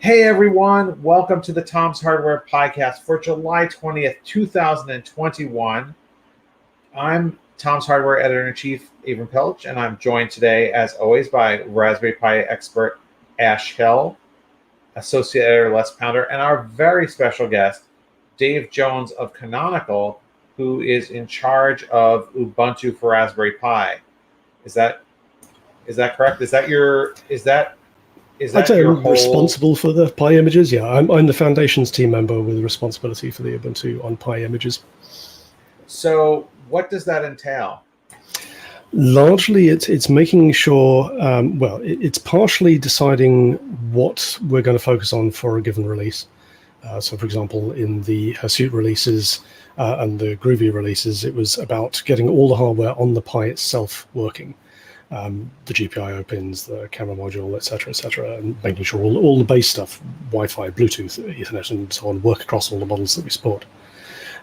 Hey everyone, welcome to the Tom's Hardware Podcast for July 20th, 2021. I'm Tom's Hardware Editor-in-Chief, Avram Pelch, and I'm joined today, as always, by Raspberry Pi expert Ash Hill, Associate Editor Les Pounder, and our very special guest, Dave Jones of Canonical, who is in charge of Ubuntu for Raspberry Pi. Is that correct? I'd say I'm responsible for the Pi images. Yeah, I'm the Foundations team member with responsibility for the Ubuntu on Pi images. So what does that entail? Largely, it's making sure, it's partially deciding what we're going to focus on for a given release. So, for example, in the Hirsute releases and the Groovy releases, it was about getting all the hardware on the Pi itself working. The GPIO pins, the camera module, etc., and making sure all the base stuff, Wi-Fi, Bluetooth, Ethernet, and so on, work across all the models that we support.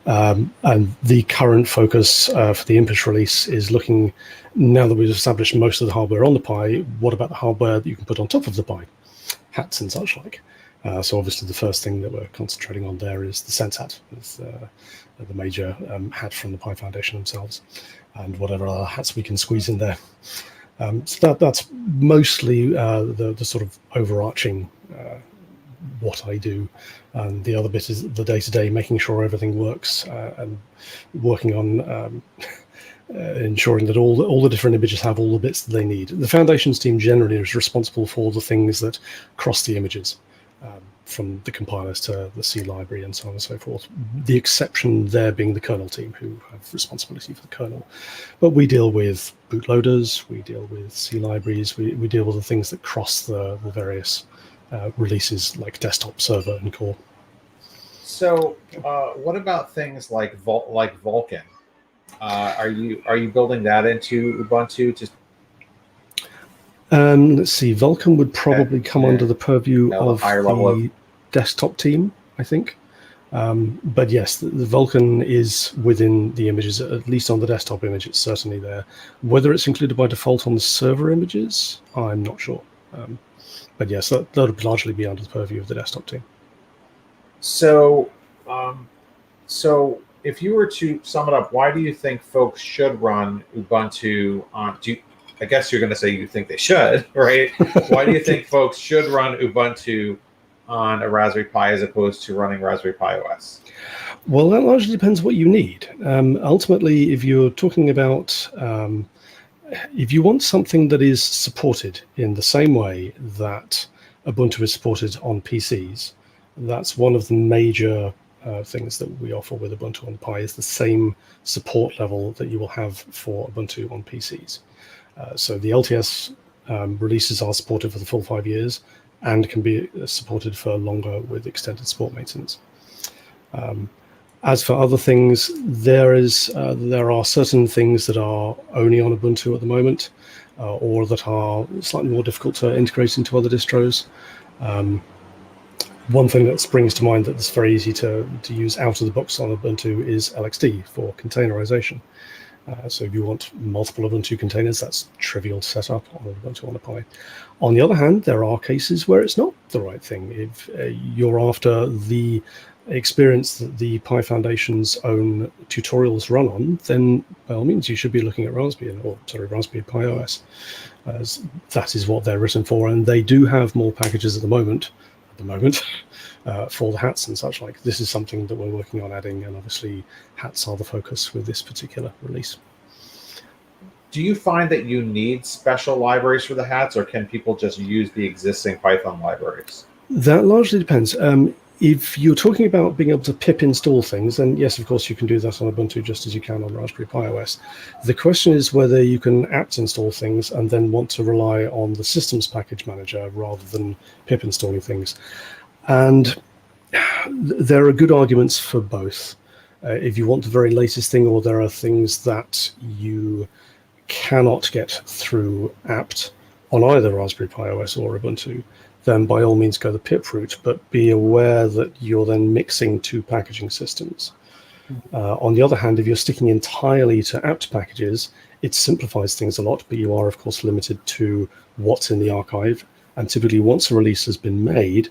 And the current focus for the Impish release is looking, now that we've established most of the hardware on the Pi, what about the hardware that you can put on top of the Pi? Hats and such like. So obviously the first thing that we're concentrating on there is the Sense hat, the major hat from the Pi Foundation themselves, and whatever other hats we can squeeze in there. So that's mostly the sort of overarching what I do. And the other bit is the day-to-day, making sure everything works and working on ensuring that all the different images have all the bits that they need. The Foundations team generally is responsible for the things that cross the images, from the compilers to the C library and so on and so forth. The exception there being the kernel team, who have responsibility for the kernel. But we deal with bootloaders, we deal with C libraries, we deal with the things that cross the various releases like desktop, server, and core. So what about things like Vulkan? Are you building that into Ubuntu? Let's see, Vulkan would probably come under the purview of the desktop team, I think. But yes, the Vulkan is within the images, at least on the desktop image, it's certainly there. Whether it's included by default on the server images, I'm not sure. But yes, that would largely be under the purview of the desktop team. So if you were to sum it up, why do you think folks should run Ubuntu on? I guess you're going to say you think they should, right? Why do you think folks should run Ubuntu on a Raspberry Pi as opposed to running Raspberry Pi OS? Well, that largely depends what you need. Ultimately, if you're talking about, if you want something that is supported in the same way that Ubuntu is supported on PCs, that's one of the major things that we offer with Ubuntu on Pi, is the same support level that you will have for Ubuntu on PCs. So the LTS releases are supported for the full 5 years and can be supported for longer with extended support maintenance. As for other things, there are certain things that are only on Ubuntu at the moment, or that are slightly more difficult to integrate into other distros. One thing that springs to mind that's very easy to use out of the box on Ubuntu is LXD for containerization. So if you want multiple Ubuntu containers, that's trivial to set up on Ubuntu on a Pi. On the other hand, there are cases where it's not the right thing. If you're after the experience that the Pi Foundation's own tutorials run on, then by all means you should be looking at Raspberry Pi OS, as that is what they're written for, and they do have more packages at the moment for the hats and such like. This is something that we're working on adding, and obviously hats are the focus with this particular release. Do you find that you need special libraries for the hats, or can people just use the existing Python libraries? That largely depends. If you're talking about being able to pip install things, then yes, of course, you can do that on Ubuntu just as you can on Raspberry Pi OS. The question is whether you can apt install things and then want to rely on the systems package manager rather than pip installing things. And there are good arguments for both. If you want the very latest thing, or there are things that you cannot get through apt on either Raspberry Pi OS or Ubuntu, then by all means go the pip route, but be aware that you're then mixing two packaging systems. On the other hand, if you're sticking entirely to apt packages, it simplifies things a lot, but you are, of course, limited to what's in the archive. And typically, once a release has been made,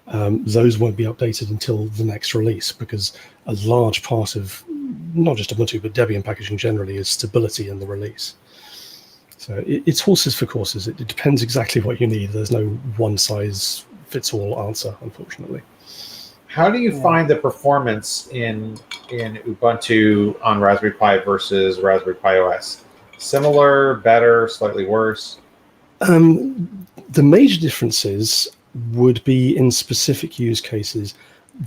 those won't be updated until the next release, because a large part of not just Ubuntu but Debian packaging generally is stability in the release. So it's horses for courses. It depends exactly what you need. There's no one-size-fits-all answer, unfortunately. How do you find the performance in Ubuntu on Raspberry Pi versus Raspberry Pi OS? Similar, better, slightly worse? The major differences would be in specific use cases.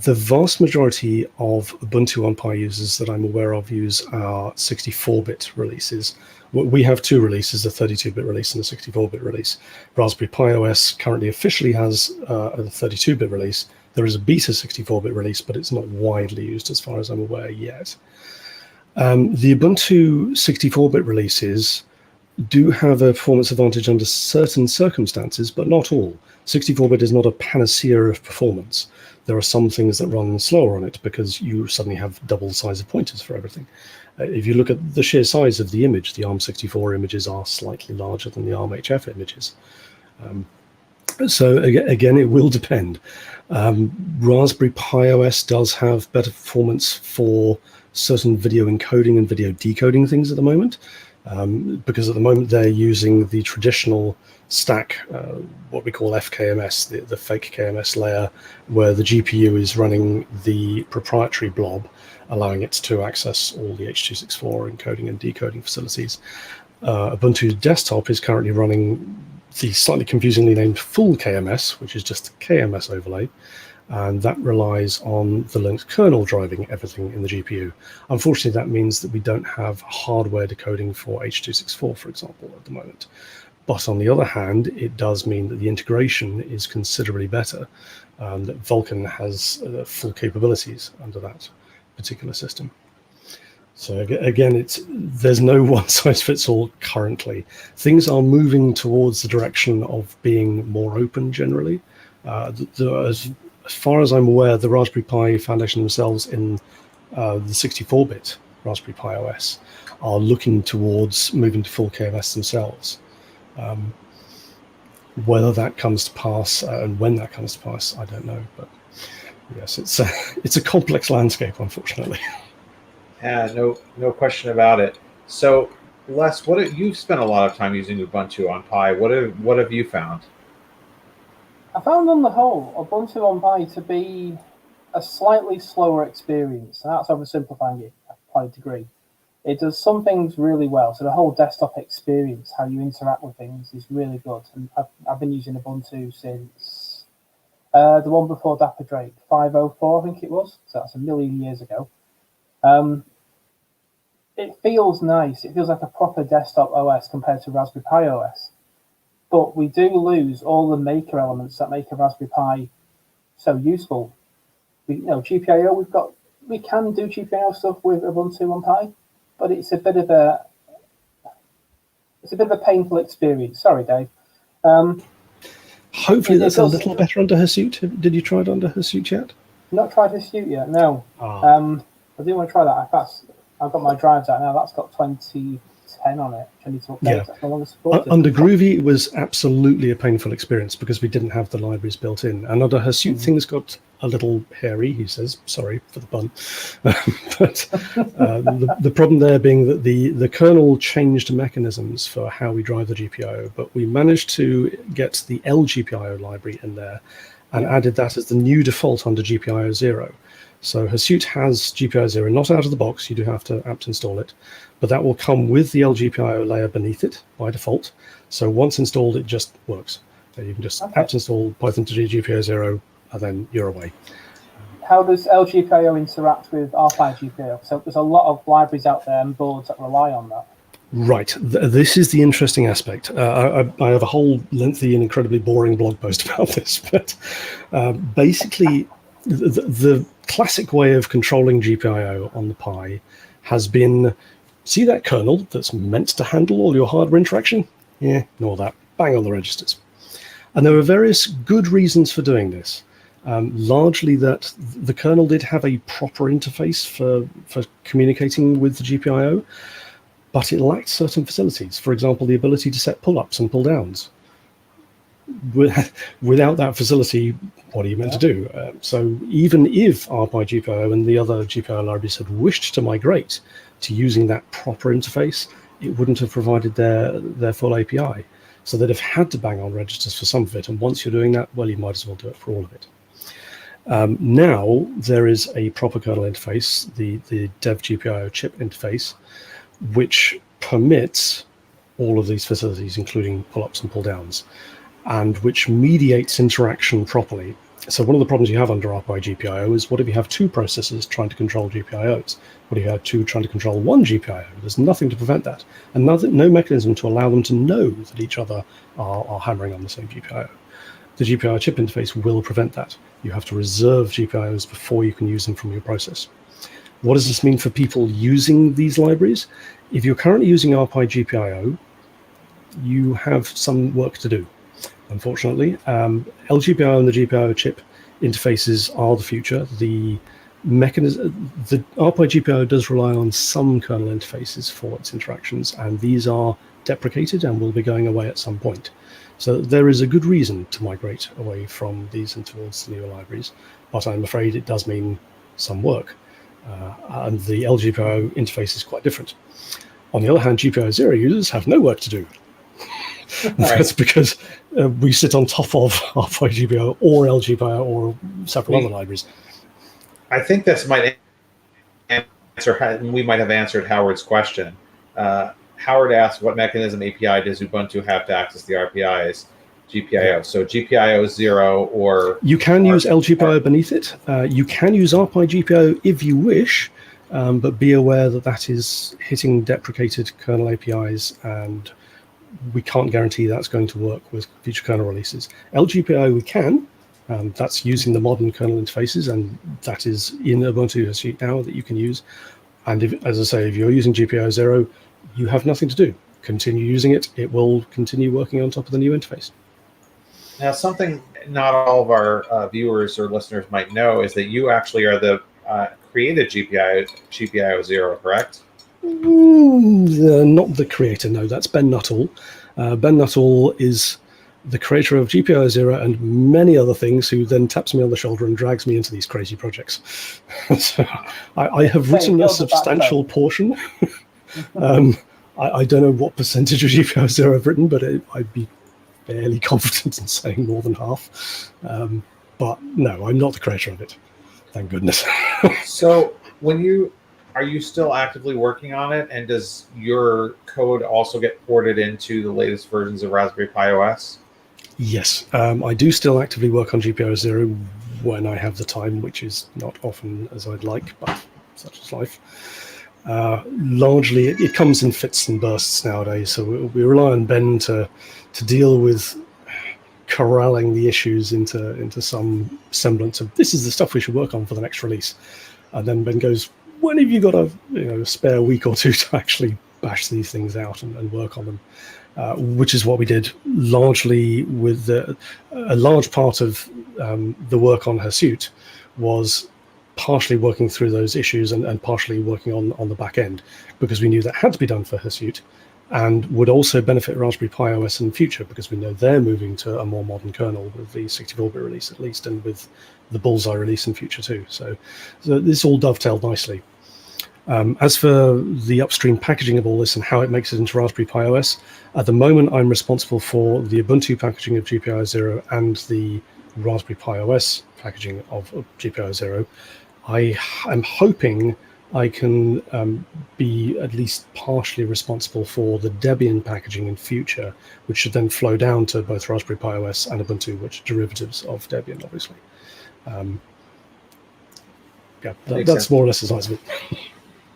The vast majority of Ubuntu on Pi users that I'm aware of use our 64-bit releases. We have two releases, a 32-bit release and a 64-bit release. Raspberry Pi OS currently officially has a 32-bit release. There is a beta 64-bit release, but it's not widely used as far as I'm aware yet. The Ubuntu 64-bit releases do have a performance advantage under certain circumstances, but not all. 64-bit is not a panacea of performance. There are some things that run slower on it because you suddenly have double the size of pointers for everything. If you look at the sheer size of the image, the ARM64 images are slightly larger than the ARM-HF images. So again, it will depend. Raspberry Pi OS does have better performance for certain video encoding and video decoding things at the moment, because at the moment they're using the traditional stack, what we call FKMS, the fake KMS layer, where the GPU is running the proprietary blob, allowing it to access all the H.264 encoding and decoding facilities. Ubuntu desktop is currently running the slightly confusingly named full KMS, which is just a KMS overlay, and that relies on the Linux kernel driving everything in the GPU. Unfortunately, that means that we don't have hardware decoding for H.264, for example, at the moment. But on the other hand, it does mean that the integration is considerably better, and that Vulkan has full capabilities under that particular system. So again, there's no one-size-fits-all currently. Things are moving towards the direction of being more open generally. As far as I'm aware, the Raspberry Pi Foundation themselves in the 64-bit Raspberry Pi OS are looking towards moving to full KMS themselves. Whether that comes to pass and when that comes to pass, I don't know. But yes, it's a complex landscape, unfortunately. Yeah, no question about it. So, Les, you've spent a lot of time using Ubuntu on Pi. What have you found? I found on the whole Ubuntu on Pi to be a slightly slower experience, and that's oversimplifying it to quite a degree. It does some things really well. So the whole desktop experience, how you interact with things, is really good. And I've been using Ubuntu since the one before Dapper Drake, 5.04, I think it was. So that's a million years ago. It feels nice. It feels like a proper desktop OS compared to Raspberry Pi OS. But we do lose all the maker elements that make a Raspberry Pi so useful. GPIO, we can do GPIO stuff with Ubuntu on Pi, but it's a bit of a painful experience. Sorry, Dave. Hopefully that's a little better under Hasuit. Did you try it under Hasuit yet? Not tried Hasuit yet, no. I do want to try that. I've got my drives out now. That's got 2010 on it. I need to update. Yeah. That's no longer supported. Under Groovy, it was absolutely a painful experience because we didn't have the libraries built in. And under Hasuit, things got a little hairy, he says. Sorry for the pun. But the problem there being that the kernel changed mechanisms for how we drive the GPIO, but we managed to get the LGPIO library in there and added that as the new default under GPIO 0. So Hasuit has GPIO 0, not out of the box, you do have to apt install it, but that will come with the LGPIO layer beneath it by default. So once installed, it just works. So you can just apt install Python to GPIO 0, and then you're away. How does LGPIO interact with R5 GPIO? So there's a lot of libraries out there and boards that rely on that. Right. This is the interesting aspect. I have a whole lengthy and incredibly boring blog post about this, but basically the classic way of controlling GPIO on the Pi has been, see that kernel that's meant to handle all your hardware interaction? Yeah, ignore that. Bang on the registers. And there are various good reasons for doing this. Largely that the kernel did have a proper interface for communicating with the GPIO, but it lacked certain facilities. For example, the ability to set pull-ups and pull-downs. Without that facility, what are you meant to do? So even if RPi GPIO and the other GPIO libraries had wished to migrate to using that proper interface, it wouldn't have provided their full API. So they'd have had to bang on registers for some of it. And once you're doing that, well, you might as well do it for all of it. Now there is a proper kernel interface, the dev GPIO chip interface, which permits all of these facilities, including pull-ups and pull-downs, and which mediates interaction properly. So one of the problems you have under RPi GPIO is, what if you have two processors trying to control GPIOs? What if you have two trying to control one GPIO? There's nothing to prevent that, and no mechanism to allow them to know that each other are hammering on the same GPIO. The GPIO chip interface will prevent that. You have to reserve GPIOs before you can use them from your process. What does this mean for people using these libraries? If you're currently using RPi GPIO, you have some work to do. Unfortunately, LGPIO and the GPIO chip interfaces are the future. The RPi GPIO does rely on some kernel interfaces for its interactions, and these are deprecated and will be going away at some point. So there is a good reason to migrate away from these and towards the newer libraries, but I'm afraid it does mean some work. And the LGPIO interface is quite different. On the other hand, GPIO 0 users have no work to do. That's because we sit on top of RPi GPIO or LGPIO or several other libraries. I think this might answer, we might have answered Howard's question. Howard asked, what mechanism API does Ubuntu have to access the RPI's GPIO? So GPIO 0 or... You can use LGPIO beneath it. You can use RPi GPIO if you wish, but be aware that that is hitting deprecated kernel APIs, and we can't guarantee that's going to work with future kernel releases. LGPIO we can. That's using the modern kernel interfaces, and that is in Ubuntu Hadoop now that you can use. And if, as I say, if you're using GPIO 0, you have nothing to do. Continue using it. It will continue working on top of the new interface. Now, something not all of our viewers or listeners might know is that you actually are the created GPIO 0, correct? Not the creator, no. That's Ben Nuttall. Ben Nuttall is the creator of GPIO 0 and many other things, who then taps me on the shoulder and drags me into these crazy projects. So I have written a substantial portion. I don't know what percentage of GPIO 0 I've written, but I'd be fairly confident in saying more than half. But no, I'm not the creator of it. Thank goodness. So are you still actively working on it? And does your code also get ported into the latest versions of Raspberry Pi OS? Yes, I do still actively work on GPIO 0 when I have the time, which is not often as I'd like, but such is life. Largely, it comes in fits and bursts nowadays, so we rely on Ben to deal with corralling the issues into some semblance of, this is the stuff we should work on for the next release. And then Ben goes, when have you got a spare week or two to actually bash these things out and work on them? Which is what we did largely with a large part of the work on Hadoop was partially working through those issues and partially working on the back end, because we knew that had to be done for Hadoop and would also benefit Raspberry Pi OS in the future, because we know they're moving to a more modern kernel with the 64-bit release at least, and with the Bullseye release in future too. So this all dovetailed nicely. As for the upstream packaging of all this and how it makes it into Raspberry Pi OS, at the moment I'm responsible for the Ubuntu packaging of GPIO 0 and the Raspberry Pi OS packaging of GPIO 0. I am hoping I can be at least partially responsible for the Debian packaging in future, which should then flow down to both Raspberry Pi OS and Ubuntu, which are derivatives of Debian, obviously. That's more or less the size of it.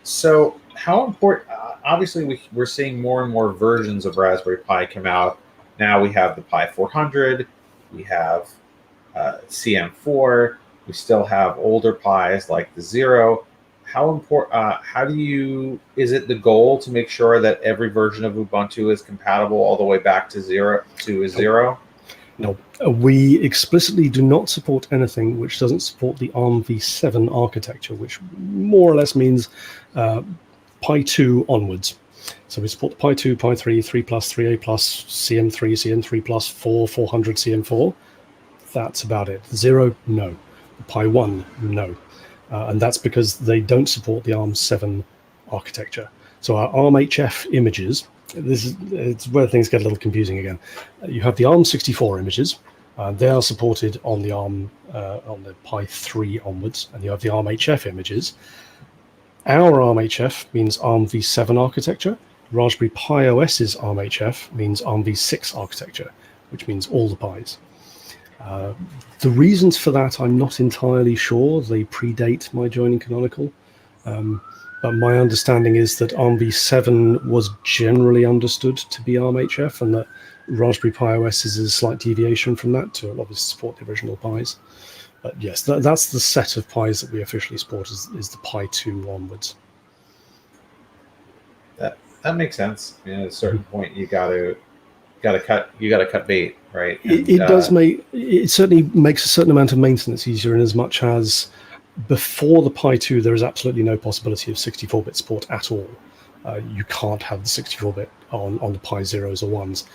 So how important, obviously we're seeing more and more versions of Raspberry Pi come out. Now we have the Pi 400, we have CM4, we still have older Pis like the 0. How important, is it the goal to make sure that every version of Ubuntu is compatible all the way back to zero? No, we explicitly do not support anything which doesn't support the ARM v7 architecture, which more or less means Pi 2 onwards. So we support Pi 2, Pi 3, 3+, 3A+, CM3, CM3+, 4, 400, CM4. that's about it. 0, no. Pi 1, no. And that's because they don't support the ARM7 architecture. So our ARM-HF images, it's where things get a little confusing again. You have the ARM64 images. They are supported on the on the Pi 3 onwards, and you have the ARM-HF images. Our ARM-HF means ARM-v7 architecture. Raspberry Pi OS's ARM-HF means ARM-v6 architecture, which means all the Pis. The reasons for that, I'm not entirely sure. They predate my joining Canonical. But my understanding is that ARM-v7 was generally understood to be ARM-HF, and that Raspberry Pi OS is a slight deviation from that to obviously support the original Pis. But yes, that's the set of Pis that we officially support is the Pi 2 onwards. That makes sense. At a certain point, you gotta cut bait, right? And, it certainly makes a certain amount of maintenance easier, in as much as before the Pi 2, there is absolutely no possibility of 64-bit support at all. You can't have the 64-bit on the Pi 0s or 1s.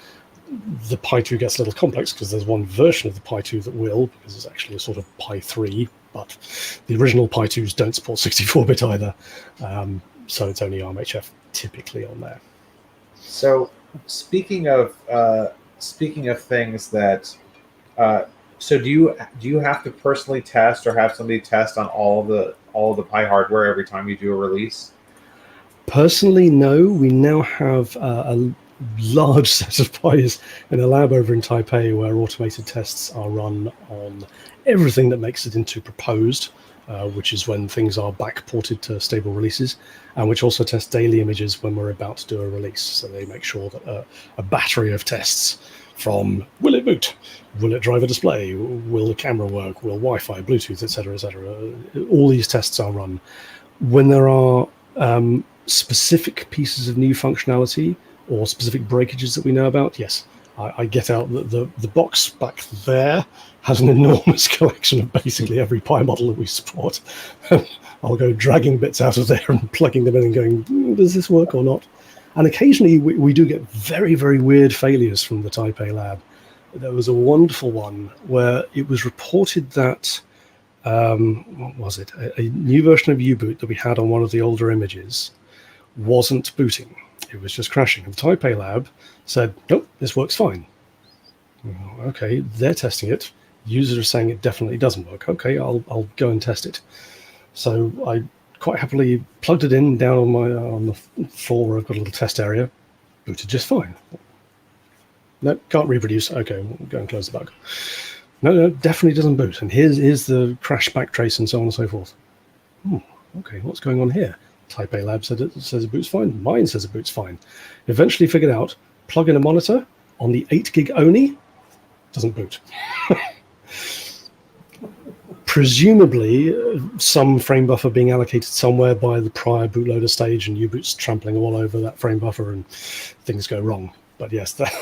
The Pi 2 gets a little complex because there's one version of the Pi 2 that will, because it's actually a sort of Pi 3, but the original Pi 2s don't support 64-bit either. So it's only ARM-HF typically on there. So speaking of things that, so do you have to personally test or have somebody test on all of the Pi hardware every time you do a release? Personally, no. We now have a large set of Pis in a lab over in Taipei where automated tests are run on everything that makes it into proposed, which is when things are backported to stable releases, and which also test daily images when we're about to do a release. So they make sure that a battery of tests from will it boot, will it drive a display, will the camera work, will Wi-Fi, Bluetooth, etc., all these tests are run. When there are specific pieces of new functionality or specific breakages that we know about, yes, I get out the box back there has an enormous collection of basically every Pi model that we support. I'll go dragging bits out of there and plugging them in and going, does this work or not? And occasionally we do get very, very weird failures from the Taipei lab. There was a wonderful one where it was reported that, what was it? A new version of U-Boot that we had on one of the older images wasn't booting. It was just crashing. And the Taipei lab said, nope, this works fine. Okay, they're testing it. Users are saying it definitely doesn't work. Okay, I'll go and test it. So I quite happily plugged it in down on the floor where I've got a little test area. Booted just fine. No, can't reproduce. Okay, we'll go and close the bug. No, definitely doesn't boot. And here's the crash backtrace and so on and so forth. Okay, what's going on here? Taipei Lab says it boots fine. Mine says it boots fine. Eventually figured out, plug in a monitor on the 8 gig Oni, doesn't boot. Presumably, some frame buffer being allocated somewhere by the prior bootloader stage, and U-Boot's trampling all over that frame buffer, and things go wrong. But yes, that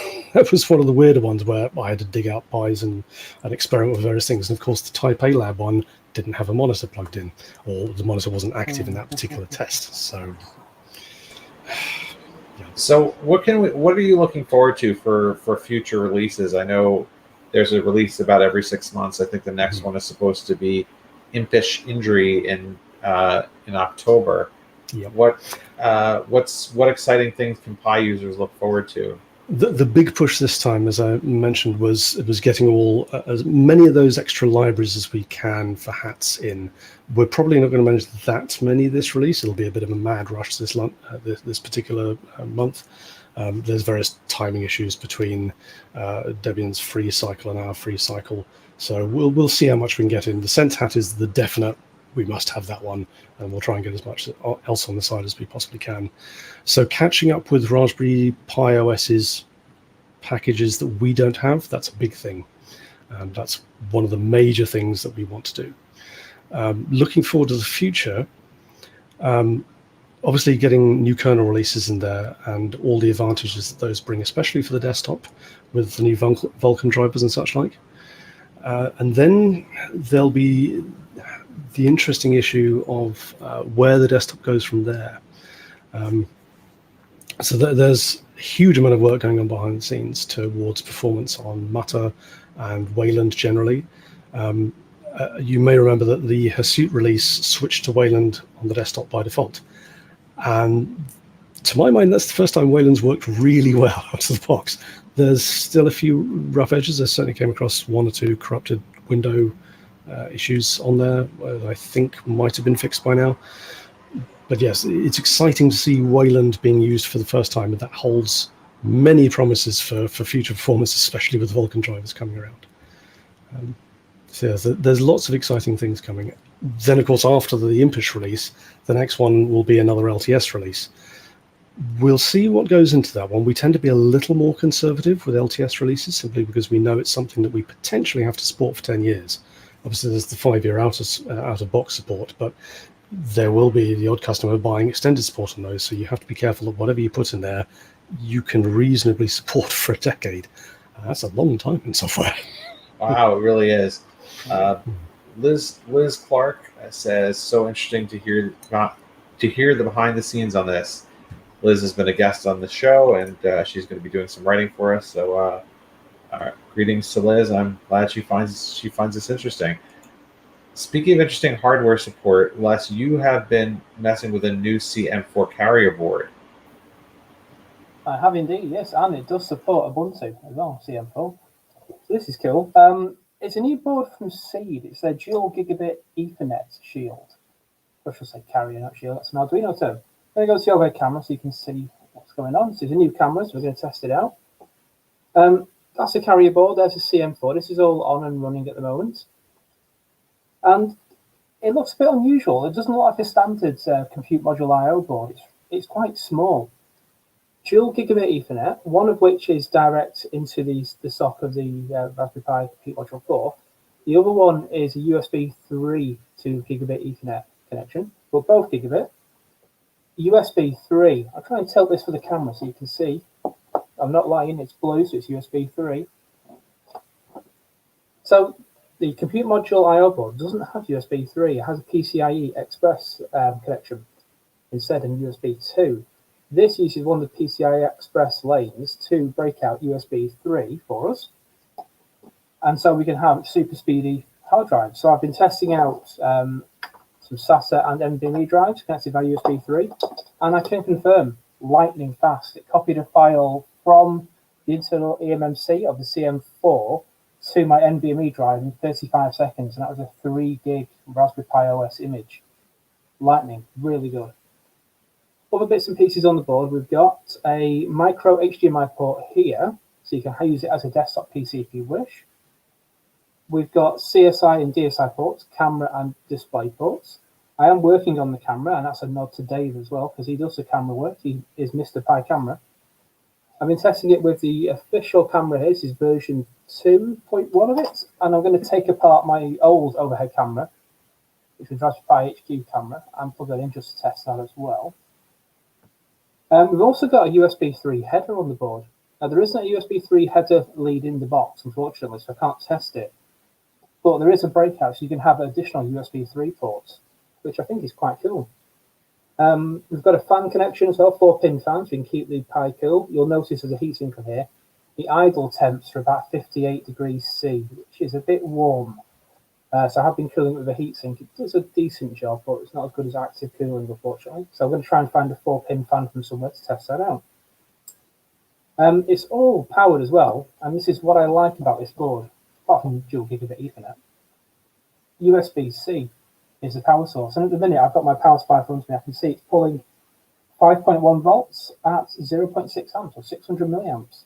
was one of the weirder ones where I had to dig out Pis and experiment with various things. And of course, the Taipei Lab one didn't have a monitor plugged in, or the monitor wasn't active in that particular test. So, yeah. So what are you looking forward to for future releases? I know there's a release about every 6 months. I think the next one is supposed to be Impish Injury in October. Yep. What exciting things can Pi users look forward to? The big push this time, as I mentioned, was getting as many of those extra libraries as we can for hats in. We're probably not going to manage that many this release. It'll be a bit of a mad rush this particular month. There's various timing issues between Debian's free cycle and our free cycle, so we'll see how much we can get in. The Sense hat is the definite. We must have that one, and we'll try and get as much else on the side as we possibly can. So catching up with Raspberry Pi OS's packages that we don't have, that's a big thing. That's one of the major things that we want to do. Looking forward to the future, obviously getting new kernel releases in there and all the advantages that those bring, especially for the desktop with the new Vulkan drivers and such like. And then there'll be the interesting issue of where the desktop goes from there. So there's huge amount of work going on behind the scenes towards performance on Mutter and Wayland generally. You may remember that the Hirsute release switched to Wayland on the desktop by default. And to my mind, that's the first time Wayland's worked really well out of the box. There's still a few rough edges. I certainly came across one or two corrupted window issues on there that I think might have been fixed by now. But yes, it's exciting to see Wayland being used for the first time, and that holds many promises for future performance, especially with Vulkan drivers coming around. So yes, there's lots of exciting things coming. Then, of course, after the Impish release, the next one will be another LTS release. We'll see what goes into that one. We tend to be a little more conservative with LTS releases, simply because we know it's something that we potentially have to support for 10 years. Obviously, there's the 5-year out-of-box support, but there will be the odd customer buying extended support on those, so you have to be careful that whatever you put in there, you can reasonably support for a decade. That's a long time in software. Wow, it really is. Liz Clark says, so interesting to hear the behind the scenes on this. Liz has been a guest on the show, and she's going to be doing some writing for us. So, greetings to Liz. I'm glad she finds this interesting. Speaking of interesting hardware support, Les, you have been messing with a new CM4 Carrier Board. I have indeed, yes, and it does support Ubuntu as well, CM4. So this is cool. It's a new board from Seed. It's a dual gigabit Ethernet shield. I should say carrier, not shield. That's an Arduino term. I'm going to go to the overhead camera so you can see what's going on. This is a new camera, so we're going to test it out. That's a carrier board. There's a CM4. This is all on and running at the moment. And it looks a bit unusual. It doesn't look like a standard compute module I/O board. It's quite small. Dual gigabit Ethernet, one of which is direct into the sock of the Raspberry Pi Compute Module 4. The other one is a USB 3 to gigabit Ethernet connection, but both gigabit. USB 3, I'll try and tilt this for the camera so you can see. I'm not lying, it's blue, so it's USB 3. So the Compute Module I/O board doesn't have USB 3, it has a PCIe Express connection instead in USB 2. This uses one of the PCI Express lanes to break out USB 3 for us. And so we can have super speedy hard drives. So I've been testing out some SATA and NVMe drives connected by USB 3. And I can confirm lightning fast. It copied a file from the internal eMMC of the CM4 to my NVMe drive in 35 seconds. And that was a 3 gig Raspberry Pi OS image. Lightning, really good. Other bits and pieces on the board, we've got a micro HDMI port here, so you can use it as a desktop PC if you wish. We've got CSI and DSI ports, camera and display ports. I am working on the camera, and that's a nod to Dave as well, because he does the camera work. He is Mr. Pi Camera. I've been testing it with the official camera here. This is version 2.1 of it, and I'm going to take apart my old overhead camera, which was Raspberry Pi HQ camera, and plug that in just to test that as well. We've also got a USB 3 header on the board. Now, there isn't a USB 3 header lead in the box, unfortunately, so I can't test it. But there is a breakout, so you can have additional USB 3 ports, which I think is quite cool. We've got a fan connection as well, 4-pin fan, so you can keep the Pi cool. You'll notice there's a heatsink on here. The idle temps are about 58 degrees C, which is a bit warm. So I have been cooling it with a heatsink. It does a decent job, but it's not as good as active cooling, unfortunately. So I'm going to try and find a 4-pin fan from somewhere to test that out. It's all powered as well, and this is what I like about this board, apart from dual gigabit Ethernet. USB-C is the power source, and at the minute I've got my power supply in front of me. I can see it's pulling 5.1 volts at 0.6 amps, or 600 milliamps.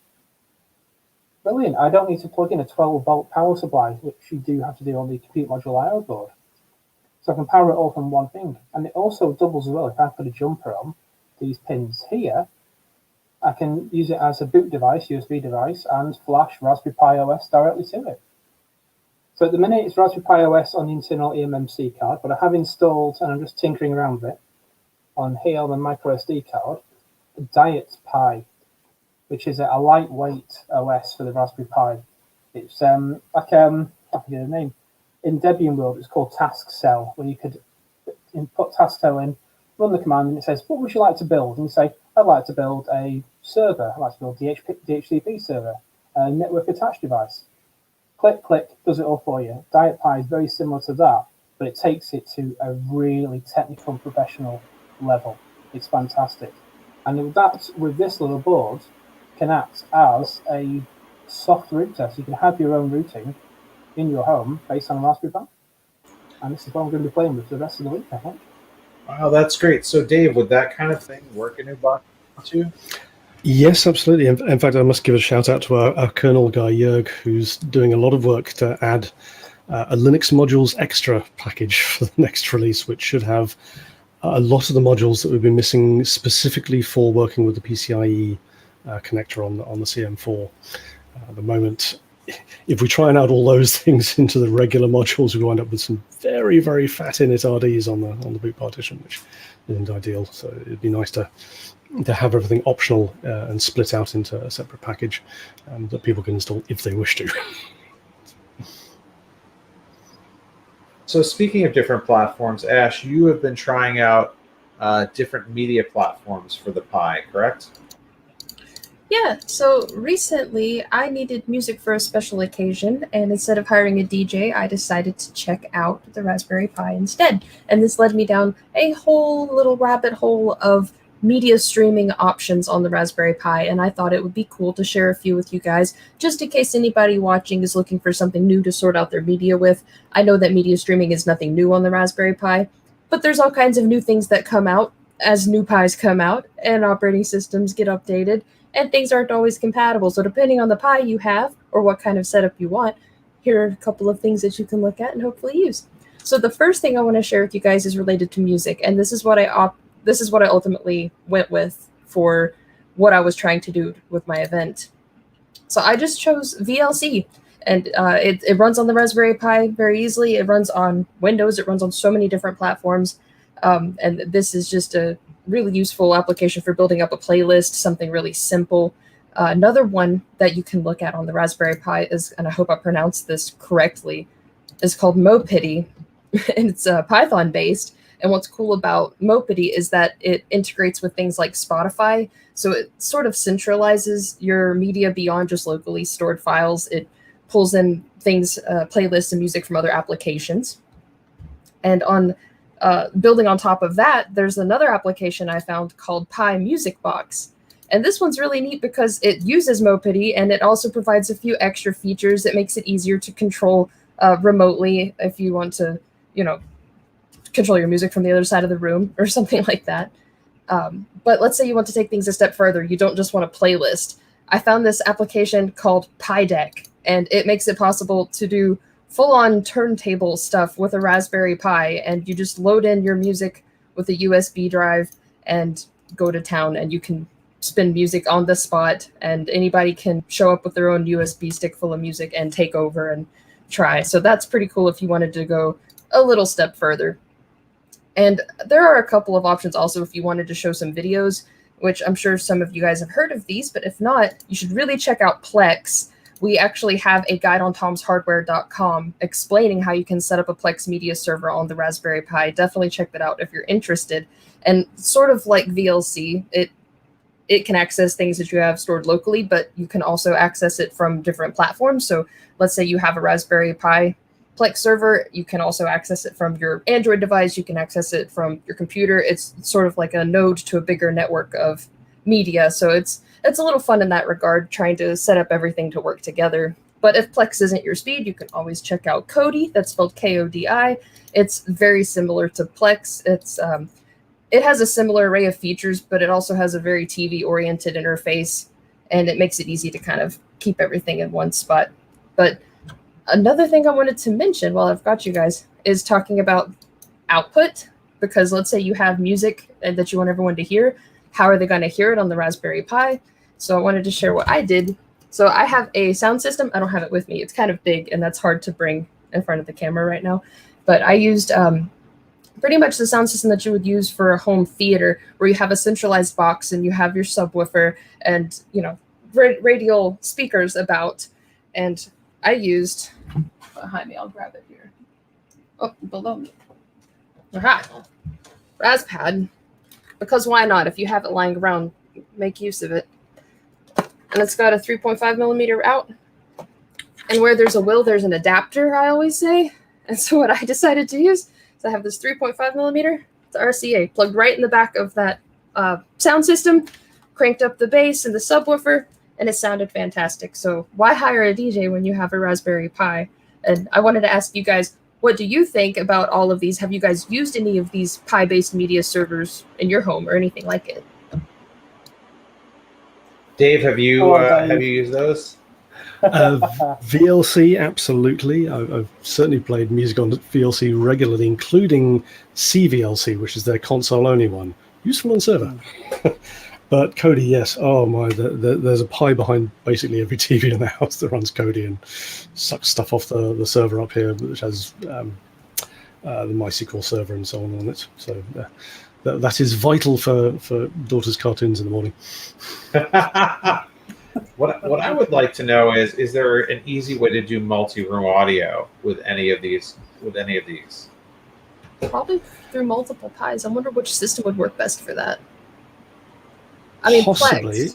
Brilliant. I don't need to plug in a 12-volt power supply, which you do have to do on the Compute Module I/O board. So I can power it all from one thing. And it also doubles as well. If I put a jumper on these pins here, I can use it as a boot device, USB device, and flash Raspberry Pi OS directly to it. So at the minute, it's Raspberry Pi OS on the internal eMMC card, but I have installed, and I'm just tinkering around with it, on here on the micro SD card, Diet Pi, which is a lightweight OS for the Raspberry Pi. It's I forget the name. In Debian world, it's called Taskcell, where you could put Taskcell in, run the command, and it says, what would you like to build? And you say, I'd like to build a server, like your DHCP server, a network attached device. Click, click, does it all for you. Diet Pi is very similar to that, but it takes it to a really technical and professional level. It's fantastic. And with this little board, can act as a soft router. So you can have your own routing in your home based on a Raspberry Pi. And this is what I'm going to be playing with for the rest of the week, I think. Wow, that's great. So, Dave, would that kind of thing work in Ubuntu? Yes, absolutely. In fact, I must give a shout out to our kernel guy, Jörg, who's doing a lot of work to add a Linux modules extra package for the next release, which should have a lot of the modules that we've been missing specifically for working with the PCIe connector on the CM4. At the moment, if we try and add all those things into the regular modules, we wind up with some very, very fat init RDs on the boot partition, which isn't ideal. So it'd be nice to have everything optional and split out into a separate package that people can install if they wish to. So speaking of different platforms, Ash, you have been trying out different media platforms for the Pi, correct? Yeah, so recently I needed music for a special occasion, and instead of hiring a DJ, I decided to check out the Raspberry Pi instead. And this led me down a whole little rabbit hole of media streaming options on the Raspberry Pi, and I thought it would be cool to share a few with you guys, just in case anybody watching is looking for something new to sort out their media with. I know that media streaming is nothing new on the Raspberry Pi, but there's all kinds of new things that come out as new Pis come out and operating systems get updated, and things aren't always compatible. So depending on the Pi you have or what kind of setup you want, here are a couple of things that you can look at and hopefully use. So the first thing I want to share with you guys is related to music, and this is what I ultimately went with for what I was trying to do with my event. So I just chose VLC, and it runs on the Raspberry Pi very easily. It runs on Windows. It runs on so many different platforms, and this is just a really useful application for building up a playlist, something really simple. Another one that you can look at on the Raspberry Pi is, and I hope I pronounced this correctly, is called Mopty, and it's Python based. And what's cool about Mopty is that it integrates with things like Spotify. So it sort of centralizes your media beyond just locally stored files. It pulls in things, playlists and music from other applications. And on building on top of that, there's another application I found called Pi Music Box. And this one's really neat because it uses Mopty, and it also provides a few extra features. It makes it easier to control remotely if you want to, control your music from the other side of the room or something like that. But let's say you want to take things a step further. You don't just want a playlist. I found this application called Pi Deck, and it makes it possible to do full-on turntable stuff with a Raspberry Pi, and you just load in your music with a USB drive and go to town, and you can spin music on the spot, and anybody can show up with their own USB stick full of music and take over and try. So that's pretty cool if you wanted to go a little step further. And there are a couple of options also if you wanted to show some videos, which I'm sure some of you guys have heard of these, but if not, you should really check out Plex. We actually have a guide on tomshardware.com explaining how you can set up a Plex media server on the Raspberry Pi. Definitely check that out if you're interested. And sort of like VLC, it can access things that you have stored locally, but you can also access it from different platforms. So let's say you have a Raspberry Pi Plex server, you can also access it from your Android device, you can access it from your computer. It's sort of like a node to a bigger network of media. So it's a little fun in that regard, trying to set up everything to work together. But if Plex isn't your speed, you can always check out Kodi. That's spelled Kodi. It's very similar to Plex. It has a similar array of features, but it also has a very TV-oriented interface, and it makes it easy to kind of keep everything in one spot. But another thing I wanted to mention while I've got you guys is talking about output, because let's say you have music that you want everyone to hear. How are they going to hear it on the Raspberry Pi? So I wanted to share what I did. So I have a sound system. I don't have it with me. It's kind of big, and that's hard to bring in front of the camera right now. But I used pretty much the sound system that you would use for a home theater, where you have a centralized box and you have your subwoofer and, radial speakers about. And I used, behind me, I'll grab it here. Oh, below me. Aha. Raspad. Because why not? If you have it lying around, make use of it. and it's got a 3.5 millimeter out. And where there's a will, there's an adapter, I always say. And so what I decided to use is I have this 3.5 millimeter, the RCA, plugged right in the back of that sound system, cranked up the bass and the subwoofer, and it sounded fantastic. So why hire a DJ when you have a Raspberry Pi? And I wanted to ask you guys, what do you think about all of these? Have you guys used any of these Pi-based media servers in your home or anything like it? Dave, have you used those? VLC, absolutely. I've certainly played music on VLC regularly, including CVLC, which is their console-only one. Useful on server. But Kodi, yes. Oh my, there's a Pi behind basically every TV in the house that runs Kodi and sucks stuff off the server up here, which has the MySQL server and so on it. So that is vital for daughter's cartoons in the morning. What I would like to know is there an easy way to do multi-room audio with any of these? Probably through multiple Pis. I wonder which system would work best for that. I mean, possibly.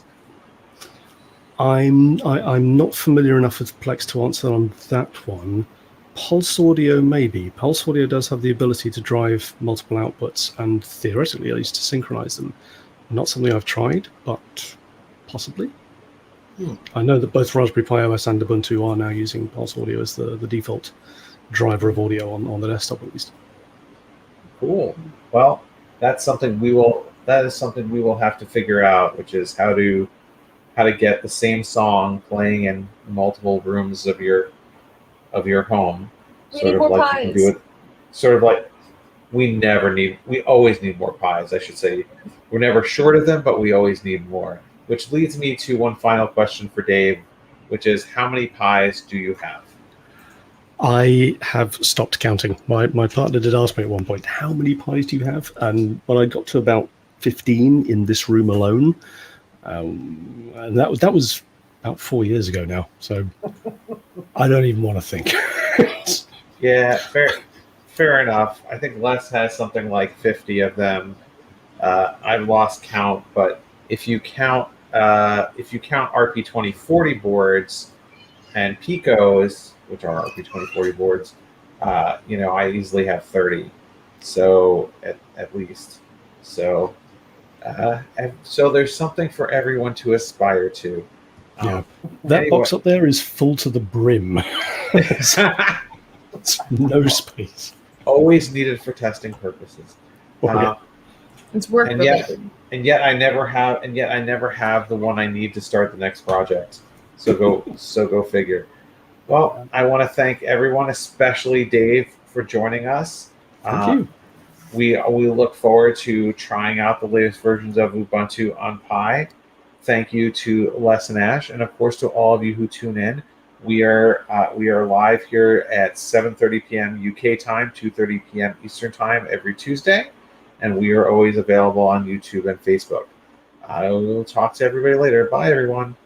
Plex. I'm not familiar enough with Plex to answer on that one. Pulse audio, maybe. Pulse audio does have the ability to drive multiple outputs and theoretically at least to synchronize them. Not something I've tried, but possibly. I know that both Raspberry Pi OS and Ubuntu are now using Pulse audio as the default driver of audio on the desktop at least. Cool. Well, that's something we will have to figure out, which is how to get the same song playing in multiple rooms of your home. We need more Pis. We always need more Pis, I should say. We're never short of them, but we always need more. Which leads me to one final question for Dave, which is how many Pis do you have? I have stopped counting. My partner did ask me at one point, how many Pis do you have? And when I got to about 15 in this room alone, and that was about 4 years ago now. So I don't even want to think. Yeah, fair enough. I think Les has something like 50 of them. I've lost count, but if you count RP2040 boards and Picos, which are RP2040 boards, I easily have 30. So at least. So there's something for everyone to aspire to. Yeah, that box up there is full to the brim. It's no space. Always needed for testing purposes. It's work related. And yet I never have the one I need to start the next project. So go figure. Well, I want to thank everyone, especially Dave, for joining us. Thank you. We look forward to trying out the latest versions of Ubuntu on Pi. Thank you to Les and Ash, and of course to all of you who tune in. We are live here at 7:30 p.m. UK time, 2:30 p.m. Eastern time every Tuesday, and we are always available on YouTube and Facebook. I will talk to everybody later. Bye, everyone.